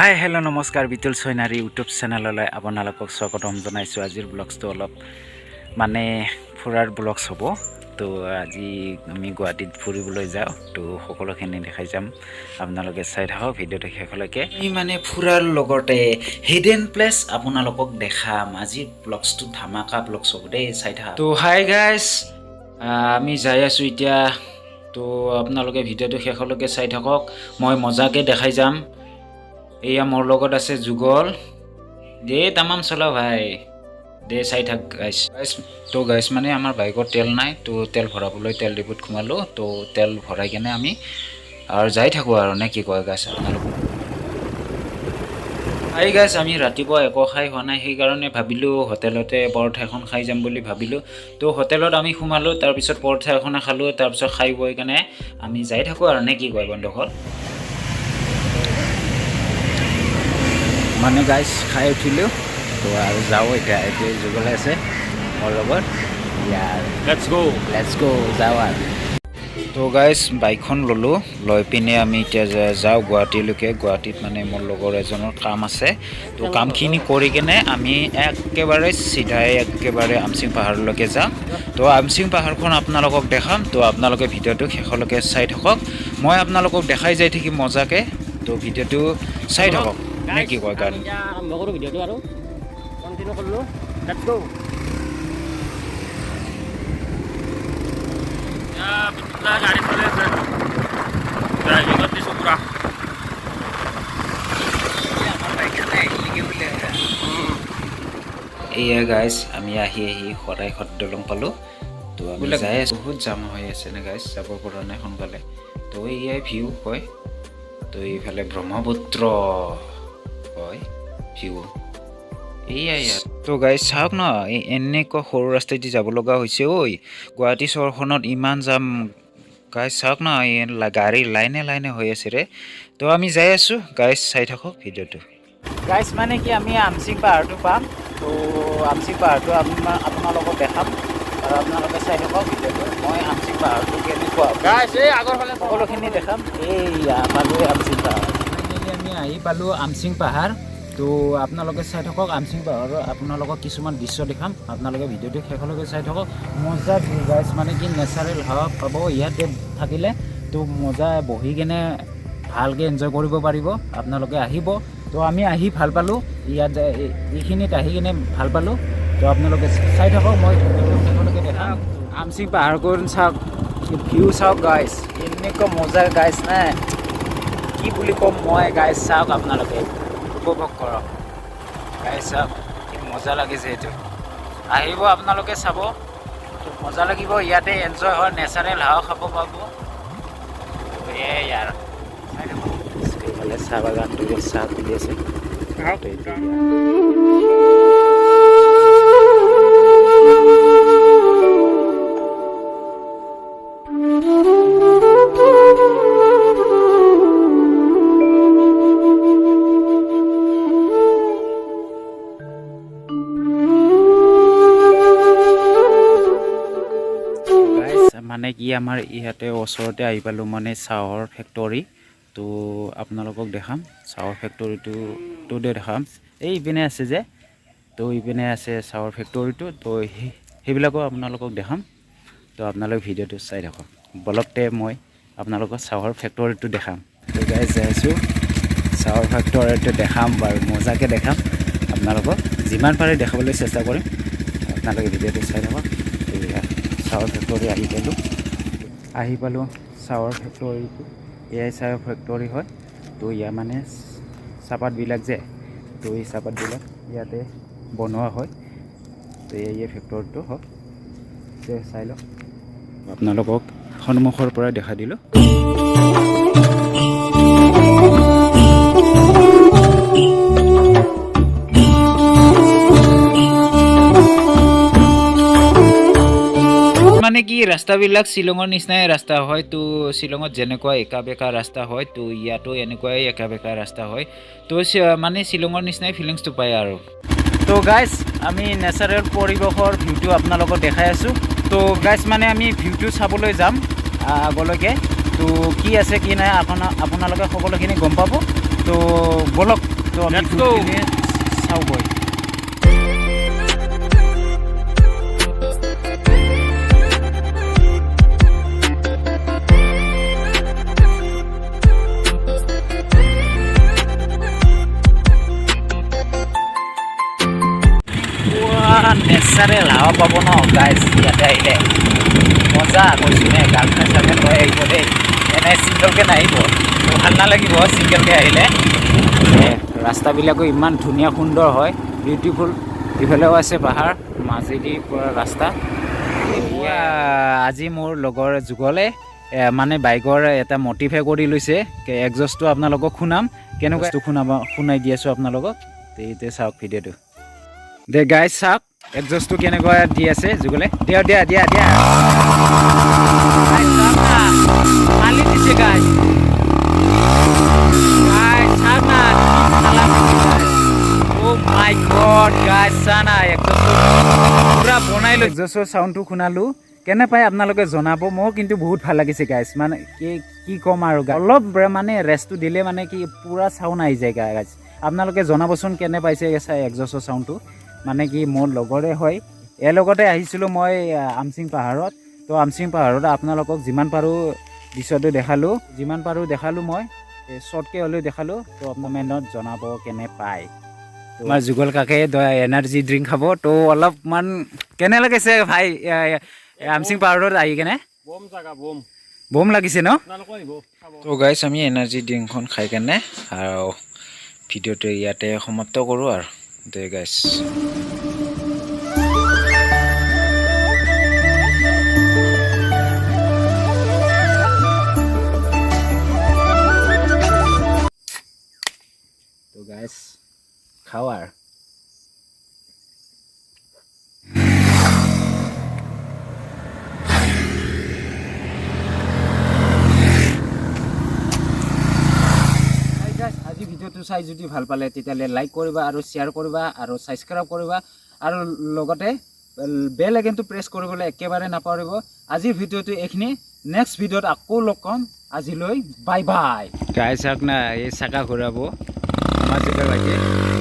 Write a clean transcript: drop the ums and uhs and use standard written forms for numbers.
Hi hello' নমস্কাৰ Bitul চৈনাৰী YouTube চেনেললৈ আপোনালোকক স্বাগতম জনাইছোঁ। আজিৰ ব্লগছটো অলপ মানে ফুৰাৰ ব্লগছ হ'ব। তো আজি আমি গুৱাহাটীত ফুৰিবলৈ যাওঁ, তো সকলোখিনি দেখাই যাম। আপোনালোকে চাই থাকক ভিডিঅ'টো শেষলৈকে। আমি মানে ফুৰাৰ লগতে হিডেন প্লেচ আপোনালোকক দেখাম। আজিৰ ব্লগছটো ধামাকা ব্লগছ হ'ব দেই, চাই থাকক। তো হাই গাইজ, আমি যাই আছোঁ এতিয়া। তো আপোনালোকে ভিডিঅ'টো শেষলৈকে চাই থাকক, মই মজাকৈ দেখাই যাম। এয়া মোৰ লগত আছে যুগল, দে তামাম চলাও ভাই, দে চাই থাক গাইছ। তো গাইছ মানে আমাৰ বাইকত তেল নাই, তো তেল ভৰাবলৈ তেল ডিপুত সোমালোঁ। তো তেল ভৰাই কেনে আমি আৰু যাই থাকোঁ আৰু নে কি কয় গাইছ আপোনালোকে। হাই গাইছ, আমি ৰাতিপুৱা একো খাই হোৱা নাই, সেইকাৰণে ভাবিলোঁ হোটেলতে পৰঠা এখন খাই যাম বুলি ভাবিলোঁ। তো হোটেলত আমি সোমালোঁ, তাৰপিছত পৰঠা এখনে খালোঁ, তাৰপিছত খাই বৈ কেনে আমি যাই থাকোঁ আৰু নে কি কয় বন্ধুসকল। মানে গাইছ খাই উঠিলোঁ, তো আৰু যাওঁ এতিয়া যুগলে আছে মোৰ লগত। লেটছ গ' যাওঁ আৰু। তো গাইছ বাইকখন ল'লোঁ, লৈ পিনে আমি এতিয়া যাওঁ গুৱাহাটীলৈকে। গুৱাহাটীত মানে মোৰ লগৰ এজনৰ কাম আছে, তো কামখিনি কৰি কেনে আমি একেবাৰে চিধাই একেবাৰে আমচিং পাহাৰলৈকে যাম। তো আমচিং পাহাৰখন আপোনালোকক দেখাম, তো আপোনালোকে ভিডিঅ'টো শেষলৈকে চাই থাকক। মই আপোনালোকক দেখাই যাই থাকিম মজাকৈ, তো ভিডিঅ'টো চাই থাকক নে কি কয় গান। আৰম্ভ কৰোঁ ভিডিঅ'টো আৰু কণ্টিনিউ কৰিলোঁ। লেটছ গ'। গাড়ী চলি আছে, ড্ৰাইভিঙত দিছোঁ পুৰা। এয়া গাইজ আমি আহি শৰাইঘাট দলং পালোঁ। তো আমি যাই আছোঁ, বহুত জাম হৈ আছে নে গাইজ, যাব পৰা নাই সোনকালে। তো এয়াই ভিউ হয়, তো এইফালে ব্ৰহ্মপুত্ৰ হয় ভিউ এয়াই ইয়াত। তো গাইজ চাওক ন, এনেকুৱা সৰু ৰাস্তাইদি যাব লগা হৈছে। ঐ গুৱাহাটী চহৰখনত ইমান জাম গাইজ, চাওক ন, গাড়ী লাইনে লাইনে হৈ আছে ৰে। তো আমি যাই আছোঁ গাইজ, চাই থাকক ভিডিঅ'টো। গাইজ মানে কি আমি আমচিং পাহাৰটো পাম, তো আমচিং পাহাৰটো আপোনালোকক দেখাম আৰু আপোনালোকে চাই থাকক ভিডিঅ'টো। মই আমচিং পাহাৰটো কেনেকুৱা গাইছ এই আগৰ ফালে সকলোখিনি দেখাম। এইয়া পালোঁ আমচিং পাহাৰ, আমি আহি পালোঁ আমচিং পাহাৰ। তো আপোনালোকে চাই থাকক আমচিং পাহাৰৰ আপোনালোকক কিছুমান দৃশ্য দেখাম, আপোনালোকে ভিডিঅ'টো শেষলৈকে চাই থাকক। মজা ভিউ গাইছ, মানে কি নেচাৰেল হাৱা পাব ইয়াতে থাকিলে। তো মজা বহি কেনে ভালকৈ এনজয় কৰিব পাৰিব, আপোনালোকে আহিব। তো আমি আহি ভাল পালোঁ, ইয়াত এইখিনিত আহি কিনে ভাল পালোঁ। তো আপোনালোকে চাই থাকক, মই শেষলৈকে দেখাম। আমচিং পাহাৰখন চাওক, ভিউ চাওক গাইছ, এনেকুৱা মজা গাইছ নাই, কি বুলি ক'ম মই গাইছ। চাওক আপোনালোকে উপভোগ কৰক গাইছ, চাওক কি মজা লাগিছে এইটো। আহিব আপোনালোকে চাব, তো মজা লাগিব। ইয়াতে এনজয় হয়, নেচাৰেল হাৱা খাব পাব। এই আৰু চাই থাকক, এইফালে চাহ বাগানটো চাহ তুলি আছে। মানে কি আমাৰ ইয়াতে ওচৰতে আহি পালোঁ, মানে চাহৰ ফেক্টৰী। তো আপোনালোকক দেখাম চাহৰ ফেক্টৰীটো দেখাম। এইপিনে আছে যে, তো এইপিনে আছে চাহৰ ফেক্টৰীটো, তো সেইবিলাকো আপোনালোকক দেখাম। তো আপোনালোক ভিডিঅ'টো চাই থাকক, বলকতে মই আপোনালোকক চাহৰ ফেক্টৰীটো দেখাম। তো গাইজ যাই আছোঁ, চাহৰ ফেক্টৰীটো দেখাম বাৰু, মজাকৈ দেখাম আপোনালোকক, যিমান পাৰে দেখাবলৈ চেষ্টা কৰিম। আপোনালোকে ভিডিঅ'টো চাই থাকক। চাহৰ ফেক্টৰী আহি পালোঁ চাহৰ ফেক্টৰীটো। এয়াই চাহৰ ফেক্টৰী হয়। তো ইয়াৰ মানে চাহপাতবিলাক যে, তো এই চাহপাতবিলাক ইয়াতে বনোৱা হয়। তো এই ফেক্টৰীটো হওক, চাই লওক, আপোনালোকক সন্মুখৰ পৰাই দেখাই দিলোঁ। মানে কি ৰাস্তাবিলাক শ্বিলঙৰ নিচিনাই ৰাস্তা হয়। তো শ্বিলঙত যেনেকুৱা একা বেকা ৰাস্তা হয়, তো ইয়াতো এনেকুৱাই একা বেকা ৰাস্তা হয়। তো মানে শ্বিলঙৰ নিচিনাই ফিলিংছটো পায় আৰু। তো গাইজ আমি নেচাৰেল পৰিৱেশৰ ভিউটো আপোনালোকক দেখাই আছোঁ। তো গাইজ মানে আমি ভিউটো চাবলৈ যাম আগলৈকে। তো কি আছে কি নাই আপোনালোকে সকলোখিনি গম পাব তো বলক তো আমি ভিউখিনি চাওঁগৈ নেচাৰেল হাৱা পাব ন গাইজ ইয়াতে আহিলে মজা কৈছোঁ নে গাৰ্লফ্ৰেণ্ড চাৰ্লফ্ৰেণ্ড লৈ আহিব দেই এনে ছিংগলকৈ নাহিব ভাল নালাগিব ছিংগলকৈ আহিলে ৰাস্তাবিলাকো ইমান ধুনীয়া সুন্দৰ হয় বিউটিফুল ইফালেও আছে পাহাৰ মাজেদি পৰা ৰাস্তা আজি মোৰ লগৰ যুগলে মানে বাইকৰ এটা মটিভে কৰি লৈছে এক্সজষ্টটো আপোনালোকক শুনাম কেনেকুৱা শুনাই দি আছোঁ আপোনালোকক এতিয়া চাওক ভিডিঅ'টো দে গাইজ চাওক এক্সজষ্টটো কেনেকুৱা দি আছে যুগলে দিয়া দিয়া দিয়া দিয়া খালি দিছে গাইজ মাই গড গাইজ চা না এক্সজষ্টটো পুৰা বনাই লৈ এক্সজষ্টৰ চাউণ্ডটো শুনালোঁ কেনে পায় আপোনালোকে জনাব মোৰ কিন্তু বহুত ভাল লাগিছে গাইজ মানে কি ক'ম আৰু অলপ মানে ৰেষ্টটো দিলে মানে কি পুৰা চাউণ্ড আহি যায় গাইজ আপোনালোকে জনাবচোন কেনে পাইছে এক্সজষ্টৰ চাউণ্ডটো মানে কি মোৰ লগৰে হয় ইয়াৰ লগতে আহিছিলোঁ মই আমচিং পাহাৰত তো আমচিং পাহাৰত আপোনালোকক যিমান পাৰোঁ দৃশ্যটো দেখালোঁ মই শ্বৰ্টকৈ হ'লেও দেখালোঁ তো আপোনাৰ মেনত জনাব কেনে পায় তোমাৰ যুগল কাকে এনাৰ্জি ড্ৰিংক খাব তো অলপমান কেনে লাগিছে ভাই আমচিং পাহাৰত আহি কেনে বম লাগিছে ন তো গাইজ আমি এনাৰ্জি ড্ৰিংকখন খাই কেনে আৰু ভিডিঅ'টো ইয়াতে সমাপ্ত কৰোঁ আৰু দে গাইজ তো গাইজ খাওঁ আৰু আজি ভিডিঅ'টো চাই যদি ভাল পালে তেতিয়াহ'লে লাইক কৰিবা আৰু শ্বেয়াৰ কৰিবা আৰু ছাবস্ক্ৰাইব কৰিবা আৰু লগতে বেল আইকনটো প্ৰেছ কৰিবলৈ একেবাৰে নাপাহৰিব আজিৰ ভিডিঅ'টো এইখিনি নেক্সট ভিডিঅ'ত আকৌ লগ পাম আজিলৈ বাই বাই গাই চাওক না এই চাকা ঘূৰাব আমাৰ যুগৰ বাকী